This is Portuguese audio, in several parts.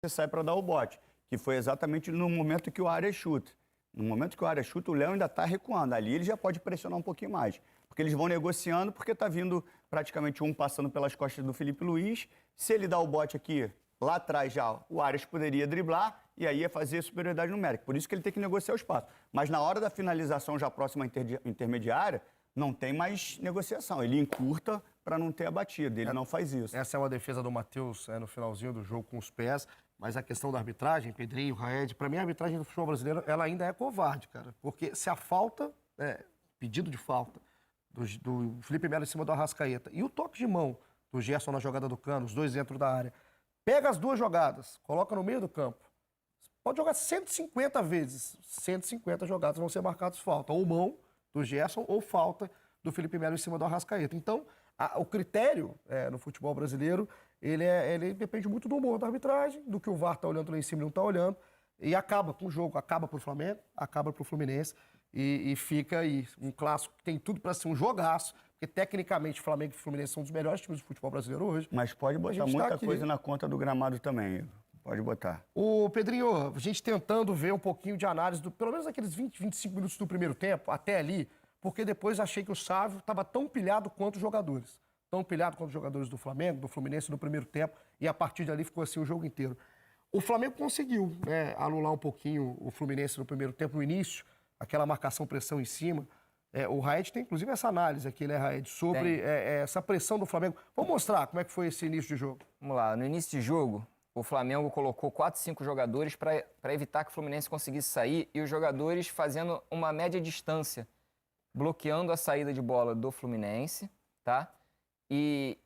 você sai para dar o bote, que foi exatamente no momento que o Arias chuta. No momento que o Arias chuta, o Léo ainda está recuando. Ali ele já pode pressionar um pouquinho mais. Porque eles vão negociando, porque está vindo praticamente um passando pelas costas do Felipe Luiz. Se ele dá o bote aqui, lá atrás já, o Arias poderia driblar e aí ia fazer superioridade numérica. Por isso que ele tem que negociar o espaço. Mas na hora da finalização já próxima intermediária, não tem mais negociação. Ele encurta para não ter a batida. Ele não faz isso. Essa é uma defesa do Matheus no finalzinho do jogo com os pés. Mas a questão da arbitragem, Pedrinho, Raed, para mim a arbitragem do futebol brasileiro ela ainda é covarde, cara. Porque se a falta, pedido de falta, do Felipe Melo em cima do Arrascaeta e o toque de mão do Gerson na jogada do Cano, os dois dentro da área, pega as duas jogadas, coloca no meio do campo, pode jogar 150 vezes, 150 jogadas vão ser marcadas falta, ou mão do Gerson ou falta do Felipe Melo em cima do Arrascaeta. Então, o critério no futebol brasileiro, ele depende muito do humor da arbitragem, do que o VAR está olhando lá em cima e não está olhando, e acaba com o jogo, acaba para o Flamengo, acaba para o Fluminense, e fica aí um clássico que tem tudo para ser um jogaço, porque tecnicamente Flamengo e Fluminense são um dos melhores times do futebol brasileiro hoje. Mas pode botar muita coisa na conta do gramado também, Igor. Pode botar. Ô, Pedrinho, a gente tentando ver um pouquinho de análise, pelo menos aqueles 20, 25 minutos do primeiro tempo, até ali, porque depois achei que o Sávio estava tão pilhado quanto os jogadores. Tão pilhado quanto os jogadores do Flamengo, do Fluminense no primeiro tempo, e a partir dali ficou assim o jogo inteiro. O Flamengo conseguiu anular um pouquinho o Fluminense no primeiro tempo, no início, aquela marcação-pressão em cima. O Raed tem, inclusive, essa análise aqui, né, Raed, sobre essa pressão do Flamengo. Vamos mostrar como é que foi esse início de jogo. Vamos lá. No início de jogo, o Flamengo colocou 4, 5 jogadores para evitar que o Fluminense conseguisse sair e os jogadores fazendo uma média distância, bloqueando a saída de bola do Fluminense, tá? E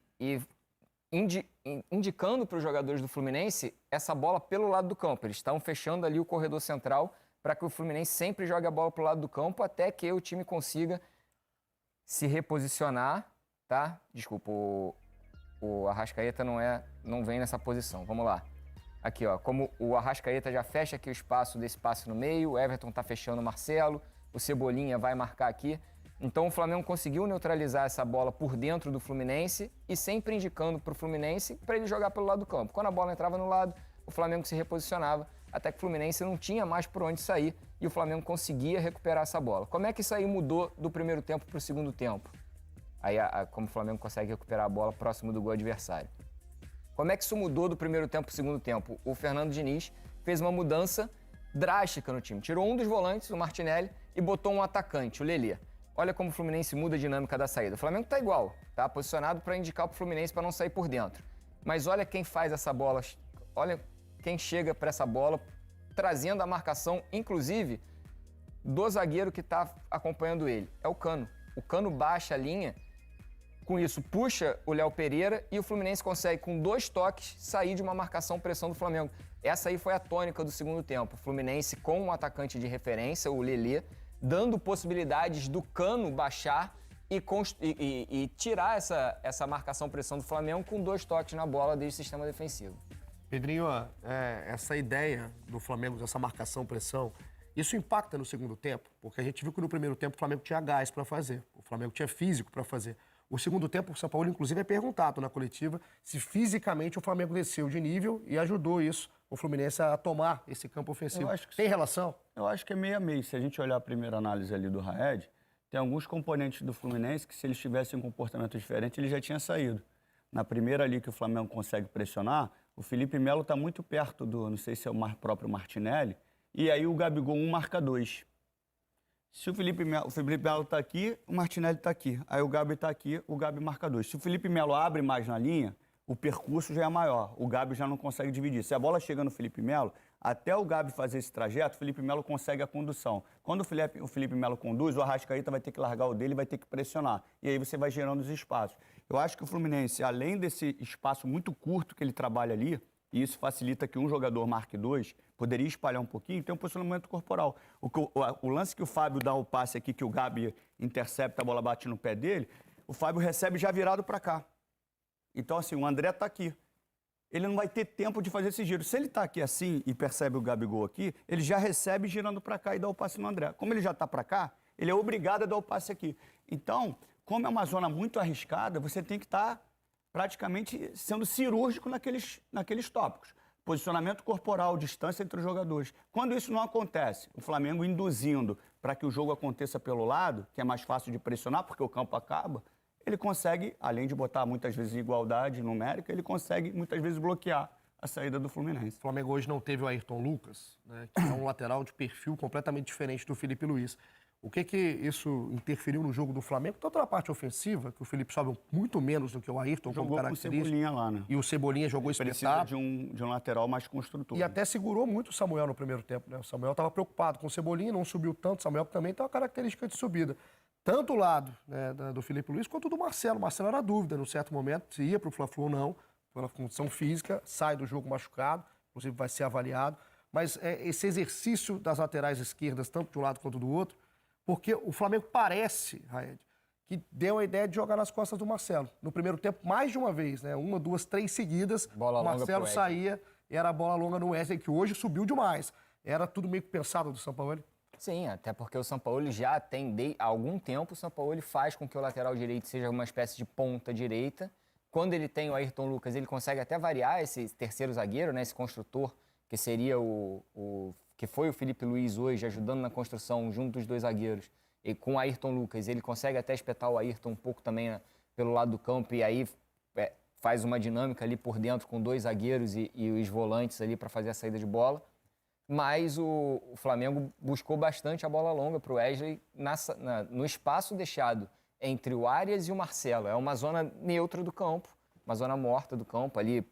indicando para os jogadores do Fluminense essa bola pelo lado do campo. Eles estavam fechando ali o corredor central para que o Fluminense sempre jogue a bola para o lado do campo até que o time consiga se reposicionar, tá? Desculpa, o Arrascaeta não vem nessa posição. Vamos lá. Aqui, ó, como o Arrascaeta já fecha aqui o espaço desse passe no meio, o Everton tá fechando o Marcelo, o Cebolinha vai marcar aqui. Então o Flamengo conseguiu neutralizar essa bola por dentro do Fluminense e sempre indicando para o Fluminense para ele jogar pelo lado do campo. Quando a bola entrava no lado, o Flamengo se reposicionava até que o Fluminense não tinha mais por onde sair e o Flamengo conseguia recuperar essa bola. Como é que isso aí mudou do primeiro tempo para o segundo tempo? Aí, como o Flamengo consegue recuperar a bola próximo do gol adversário. Como é que isso mudou do primeiro tempo para o segundo tempo? O Fernando Diniz fez uma mudança drástica no time. Tirou um dos volantes, o Martinelli, e botou um atacante, o Lelê. Olha como o Fluminense muda a dinâmica da saída. O Flamengo tá igual, tá posicionado para indicar pro Fluminense para não sair por dentro. Mas olha quem faz essa bola, olha quem chega para essa bola, trazendo a marcação, inclusive, do zagueiro que tá acompanhando ele. É o Cano. O Cano baixa a linha, com isso puxa o Léo Pereira e o Fluminense consegue, com 2 toques, sair de uma marcação-pressão do Flamengo. Essa aí foi a tônica do segundo tempo. O Fluminense com um atacante de referência, o Lelê, dando possibilidades do Cano baixar e tirar essa marcação-pressão do Flamengo com 2 toques na bola desde o sistema defensivo. Pedrinho, essa ideia do Flamengo, dessa marcação-pressão, isso impacta no segundo tempo? Porque a gente viu que no primeiro tempo o Flamengo tinha gás para fazer, o Flamengo tinha físico para fazer. O segundo tempo, o São Paulo, inclusive, é perguntado na coletiva se fisicamente o Flamengo desceu de nível e ajudou isso, o Fluminense, a tomar esse campo ofensivo. Tem relação? Eu acho que é meio a meio. Se a gente olhar a primeira análise ali do Raed, tem alguns componentes do Fluminense que, se eles tivessem um comportamento diferente, ele já tinha saído. Na primeira ali que o Flamengo consegue pressionar, o Felipe Melo está muito perto do, não sei se é o próprio Martinelli, e aí o Gabigol marca 2. Se o Felipe Melo está aqui, o Martinelli está aqui. Aí o Gabi está aqui, o Gabi marca 2. Se o Felipe Melo abre mais na linha, o percurso já é maior. O Gabi já não consegue dividir. Se a bola chega no Felipe Melo, até o Gabi fazer esse trajeto, o Felipe Melo consegue a condução. Quando o Felipe Melo conduz, o Arrascaeta vai ter que largar o dele e vai ter que pressionar. E aí você vai gerando os espaços. Eu acho que o Fluminense, além desse espaço muito curto que ele trabalha ali, e isso facilita que um jogador marque 2, poderia espalhar um pouquinho, tem um posicionamento corporal. O lance que o Fábio dá o passe aqui, que o Gabi intercepta, a bola bate no pé dele, o Fábio recebe já virado para cá. Então, assim, o André está aqui. Ele não vai ter tempo de fazer esse giro. Se ele está aqui assim e percebe o Gabigol aqui, ele já recebe girando para cá e dá o passe no André. Como ele já está para cá, ele é obrigado a dar o passe aqui. Então, como é uma zona muito arriscada, você tem que estar praticamente sendo cirúrgico naqueles tópicos. posicionamento corporal, distância entre os jogadores. Quando isso não acontece, o Flamengo induzindo para que o jogo aconteça pelo lado, que é mais fácil de pressionar porque o campo acaba, ele consegue, além de botar muitas vezes igualdade numérica, ele consegue muitas vezes bloquear a saída do Fluminense. O Flamengo hoje não teve o Ayrton Lucas, né, que é um lateral de perfil completamente diferente do Felipe Luiz. O que isso interferiu no jogo do Flamengo? Tanto na parte ofensiva, que o Felipe sobe muito menos do que o Ayrton, Jogou como com o característica. Cebolinha lá, né? E o Cebolinha jogou Precisa espetado. de um lateral mais construtor. E até segurou muito o Samuel no primeiro tempo, né? O Samuel estava preocupado com o Cebolinha, não subiu tanto. O Samuel também tem uma característica de subida. Tanto o lado, né, do Felipe Luiz quanto do Marcelo. O Marcelo era dúvida, num certo momento, se ia para o Fla-Flu ou não, pela condição física, sai do jogo machucado, inclusive vai ser avaliado. Mas esse exercício das laterais esquerdas, tanto de um lado quanto do outro, porque o Flamengo parece, Raed, que deu a ideia de jogar nas costas do Marcelo. No primeiro tempo, mais de uma vez, né? 1, 2, 3 seguidas, Bola o longa Marcelo pro Wesley. saía, era a bola longa no Wesley, que hoje subiu demais. Era tudo meio que pensado do Sampaoli. Sim, até porque o Sampaoli já tem, há algum tempo, o Sampaoli faz com que o lateral direito seja uma espécie de ponta direita. Quando ele tem o Ayrton Lucas, ele consegue até variar esse terceiro zagueiro, né, esse construtor, que seria que foi o Felipe Luiz hoje, ajudando na construção junto dos dois zagueiros. E com o Ayrton Lucas, ele consegue até espetar o Ayrton um pouco também, né, pelo lado do campo, e aí faz uma dinâmica ali por dentro com dois zagueiros e os volantes ali para fazer a saída de bola. Mas o Flamengo buscou bastante a bola longa para o Wesley no espaço deixado entre o Arias e o Marcelo. É uma zona neutra do campo, uma zona morta do campo, ali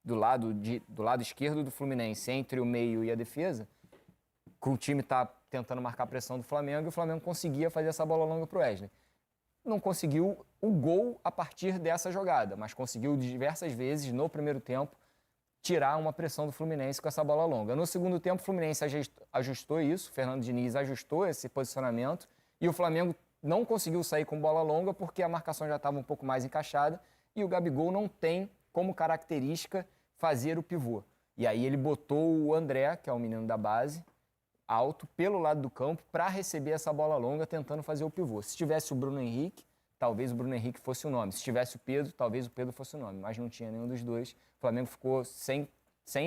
do lado esquerdo do Fluminense, entre o meio e a defesa, que o time está tentando marcar a pressão do Flamengo, e o Flamengo conseguia fazer essa bola longa para o Wesley. Não conseguiu o gol a partir dessa jogada, mas conseguiu diversas vezes no primeiro tempo tirar uma pressão do Fluminense com essa bola longa. No segundo tempo, o Fluminense ajustou isso, o Fernando Diniz ajustou esse posicionamento, e o Flamengo não conseguiu sair com bola longa porque a marcação já estava um pouco mais encaixada, e o Gabigol não tem como característica fazer o pivô. E aí ele botou o André, que é o menino da base, alto, pelo lado do campo, para receber essa bola longa, tentando fazer o pivô. Se tivesse o Bruno Henrique, talvez o Bruno Henrique fosse o nome. Se tivesse o Pedro, talvez o Pedro fosse o nome. Mas não tinha nenhum dos dois. O Flamengo ficou sem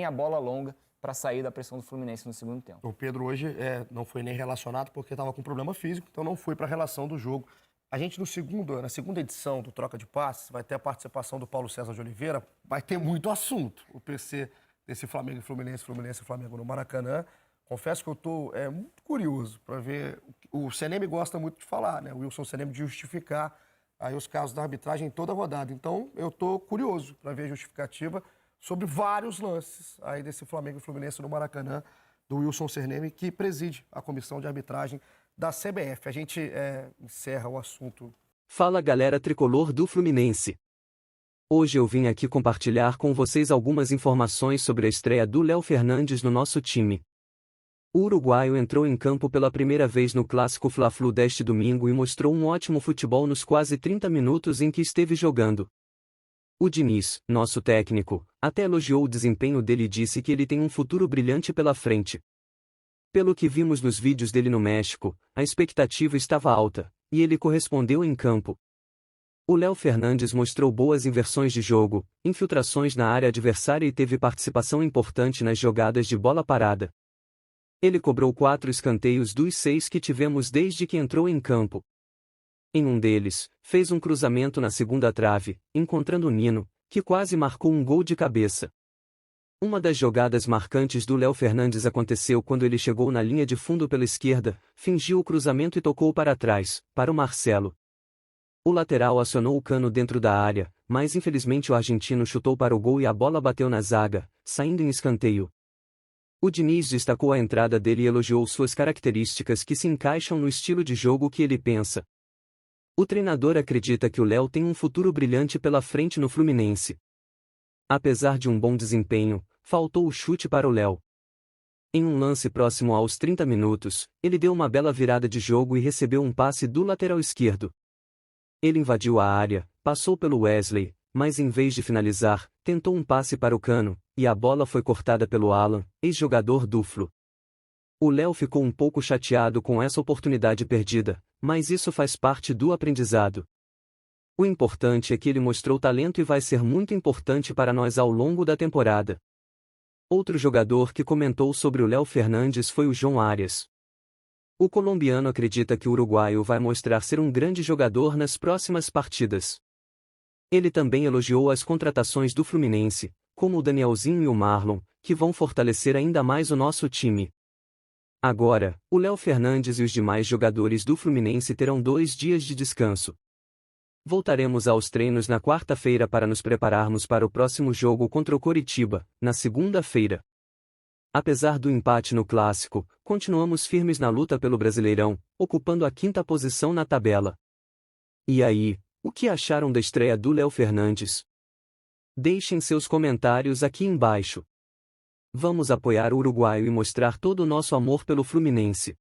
a bola longa para sair da pressão do Fluminense no segundo tempo. O Pedro hoje não foi nem relacionado porque estava com problema físico, então não foi para a relação do jogo. A gente, na segunda edição do Troca de Passes, vai ter a participação do Paulo César de Oliveira, vai ter muito assunto. O PC desse Flamengo e Fluminense, Fluminense e Flamengo no Maracanã. Confesso que eu estou muito curioso para ver. O CNM gosta muito de falar, né? O Wilson CNM de justificar aí os casos da arbitragem em toda a rodada. Então, eu estou curioso para ver a justificativa sobre vários lances aí desse Flamengo e Fluminense no Maracanã, do Wilson CNM, que preside a comissão de arbitragem da CBF. A gente encerra o assunto. Fala, galera tricolor do Fluminense. Hoje eu vim aqui compartilhar com vocês algumas informações sobre a estreia do Léo Fernandes no nosso time. O uruguaio entrou em campo pela primeira vez no clássico Fla-Flu deste domingo e mostrou um ótimo futebol nos quase 30 minutos em que esteve jogando. O Diniz, nosso técnico, até elogiou o desempenho dele e disse que ele tem um futuro brilhante pela frente. Pelo que vimos nos vídeos dele no México, a expectativa estava alta, e ele correspondeu em campo. O Léo Fernandes mostrou boas inversões de jogo, infiltrações na área adversária e teve participação importante nas jogadas de bola parada. Ele cobrou 4 escanteios dos 6 que tivemos desde que entrou em campo. Em um deles, fez um cruzamento na segunda trave, encontrando o Nino, que quase marcou um gol de cabeça. Uma das jogadas marcantes do Léo Fernandes aconteceu quando ele chegou na linha de fundo pela esquerda, fingiu o cruzamento e tocou para trás, para o Marcelo. O lateral acionou o Cano dentro da área, mas infelizmente o argentino chutou para o gol e a bola bateu na zaga, saindo em escanteio. O Diniz destacou a entrada dele e elogiou suas características que se encaixam no estilo de jogo que ele pensa. O treinador acredita que o Léo tem um futuro brilhante pela frente no Fluminense. Apesar de um bom desempenho, faltou o chute para o Léo. Em um lance próximo aos 30 minutos, ele deu uma bela virada de jogo e recebeu um passe do lateral esquerdo. Ele invadiu a área, passou pelo Wesley, mas em vez de finalizar, tentou um passe para o Cano, e a bola foi cortada pelo Alan, ex-jogador do Flu. O Léo ficou um pouco chateado com essa oportunidade perdida, mas isso faz parte do aprendizado. O importante é que ele mostrou talento e vai ser muito importante para nós ao longo da temporada. Outro jogador que comentou sobre o Léo Fernandes foi o João Arias. O colombiano acredita que o uruguaio vai mostrar ser um grande jogador nas próximas partidas. Ele também elogiou as contratações do Fluminense, como o Danielzinho e o Marlon, que vão fortalecer ainda mais o nosso time. Agora, o Léo Fernandes e os demais jogadores do Fluminense terão 2 dias de descanso. Voltaremos aos treinos na quarta-feira para nos prepararmos para o próximo jogo contra o Coritiba, na segunda-feira. Apesar do empate no Clássico, continuamos firmes na luta pelo Brasileirão, ocupando a 5ª posição na tabela. E aí, o que acharam da estreia do Léo Fernandes? Deixem seus comentários aqui embaixo. Vamos apoiar o uruguaio e mostrar todo o nosso amor pelo Fluminense.